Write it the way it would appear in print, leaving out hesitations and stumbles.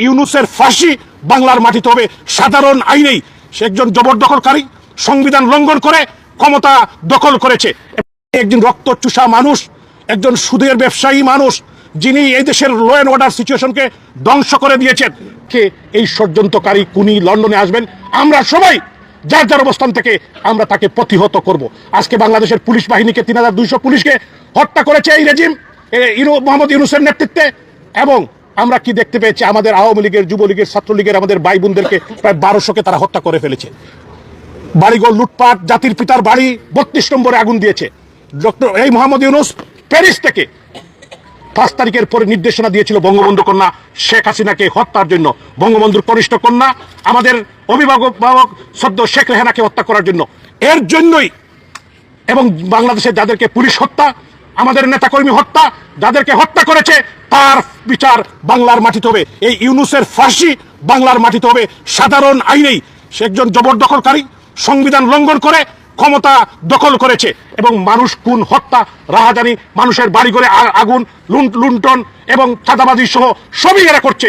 ইউনূসের ফাঁসি বাংলার মাটিতে হবে সাধারণ আইনেই। সে একজন জবরদখলকারী, সংবিধান লঙ্ঘন করে ক্ষমতা দখল করেছে। একজন রক্তচুষা মানুষ, একজন সুদের ব্যবসায়ী মানুষ, যিনি এই দেশের ল অ্যান্ড অর্ডার সিচুয়েশনকে ধ্বংস করে দিয়েছেন। কে এই ষড়যন্ত্রকারী কুনি লন্ডনে আসবেন, আমরা সবাই যার যার অবস্থান থেকে আমরা তাকে প্রতিহত করব। আজকে বাংলাদেশের পুলিশ বাহিনীকে ৩২০০ পুলিশকে হত্যা করেছে এই রেজিম মোহাম্মদ ইউনূসের নেতৃত্বে। এবং আমরা কি দেখতে পেয়েছি, আমাদের আওয়ামী লীগের, যুবলীগের, ছাত্রলীগের আমাদের ভাই বোনদেরকে প্রায় ১২০০কে তারা হত্যা করে ফেলেছে। বাড়িঘর লুটপাট, জাতির পিতার বাড়ি ৩২ নম্বরে আগুন দিয়েছে। এই মোহাম্মদ ইউনূস প্যারিস থেকে ৫ তারিখের পরে নির্দেশনা দিয়েছিল বঙ্গবন্ধু কন্যা শেখ হাসিনাকে হত্যার জন্য, বঙ্গবন্ধুর কনিষ্ঠ কন্যা আমাদের অভিভাবক সদ্য শেখ রেহানাকে হত্যা করার জন্য। এর জন্যই এবং বাংলাদেশে যাদেরকে পুলিশ হত্যা, আমাদের নেতাকর্মী হত্যা, যাদেরকে হত্যা করেছে তার বিচার বাংলার মাটিতে হবে। এই ইউনূসের ফাঁসি বাংলার মাটিতে হবে সাধারণ আইনেই। সে একজন জবরদখলকারী, সংবিধান লঙ্ঘন করে ক্ষমতা দখল করেছে এবং মানুষ খুন, হত্যা, রাহাজানি, মানুষের বাড়ি ঘরে আগুন, লুণ্ঠন এবং চাঁদাবাজি সহ সবই এরা করছে।